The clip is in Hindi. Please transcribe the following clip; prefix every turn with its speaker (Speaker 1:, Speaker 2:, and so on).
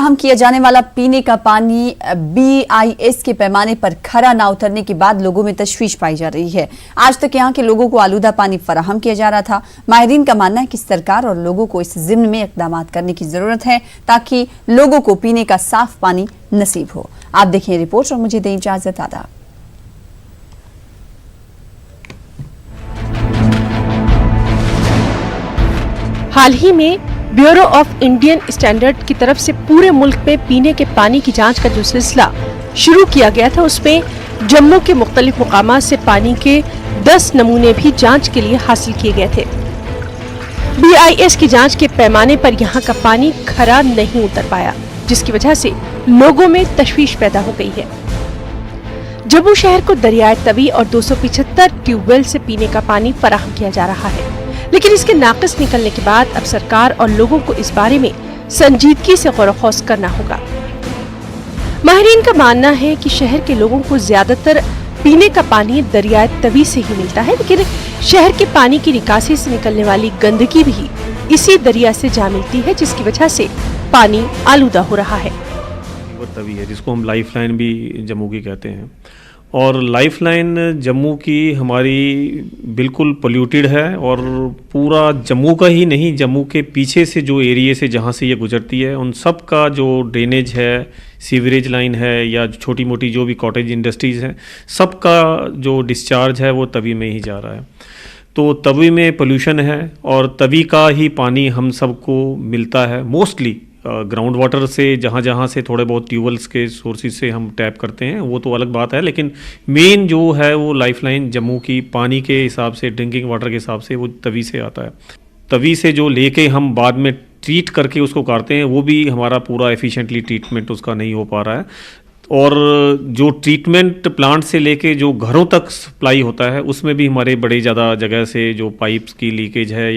Speaker 1: फराहम किया जाने वाला पीने का पानी BIS के पैमाने पर खरा ना उतरने के बाद लोगों में तशवीश पाई जा रही है। आज तक यहाँ के लोगों को आलूदा पानी फराहम किया जा रहा था। माहिरीन का मानना है कि सरकार और लोगों को इस जिम्न में इक़दाम करने की जरूरत है ताकि लोगों को पीने का साफ पानी नसीब हो। आप देखें रिपोर्ट और मुझे दें इजाजत। आदाब।
Speaker 2: हाल ही में ब्यूरो ऑफ इंडियन स्टैंडर्ड की तरफ से पूरे मुल्क में पीने के पानी की जांच का जो सिलसिला शुरू किया गया था, उसमें जम्मू के मुख्तलिफ मुकामात से पानी के 10 नमूने भी जांच के लिए हासिल किए गए थे। BIS की जांच के पैमाने पर यहाँ का पानी खरा नहीं उतर पाया, जिसकी वजह से लोगों में तशवीश पैदा हो गई है। जम्मू शहर को दरियाए तवी और 275 ट्यूबवेल से पीने का पानी फराहम किया जा रहा है, लेकिन इसके नाक़िस निकलने के बाद अब सरकार और लोगों को इस बारे में संजीदगी से गौर-व-ख़ौस करना होगा। माहिरीन का मानना है कि शहर के लोगों को ज्यादातर पीने का पानी दरियाए तवी से ही मिलता है, लेकिन शहर के पानी की निकासी से निकलने वाली गंदगी भी इसी दरिया से जा मिलती है, जिसकी वजह से पानी आलूदा हो रहा है।
Speaker 3: वो तवी है जिसको हम लाइफलाइन भी जम्मू की कहते हैं, और लाइफलाइन जम्मू की हमारी बिल्कुल पोल्यूटेड है, और पूरा जम्मू का ही नहीं, जम्मू के पीछे से जो एरिया से जहाँ से ये गुजरती है उन सब का जो ड्रेनेज है, सीवरेज लाइन है या छोटी मोटी जो भी कॉटेज इंडस्ट्रीज़ हैं, सब का जो डिस्चार्ज है वो तवी में ही जा रहा है। तो तवी में पोल्यूशन है और तवी का ही पानी हम सबको मिलता है मोस्टली ग्राउंड वाटर से, जहाँ जहाँ से थोड़े बहुत ट्यूबवेल्स के सोर्सेज से हम टैप करते हैं, वो तो अलग बात है, लेकिन मेन जो है वो लाइफलाइन जम्मू की पानी के हिसाब से, ड्रिंकिंग वाटर के हिसाब से वो तवी से आता है। तवी से जो लेके हम बाद में ट्रीट करके उसको काटते हैं, वो भी हमारा पूरा एफिशिएंटली ट्रीटमेंट उसका नहीं हो पा रहा है, और जो ट्रीटमेंट प्लांट से लेके जो घरों तक सप्लाई होता है उसमें भी हमारे बड़े ज़्यादा जगह से जो पाइप्स की लीकेज है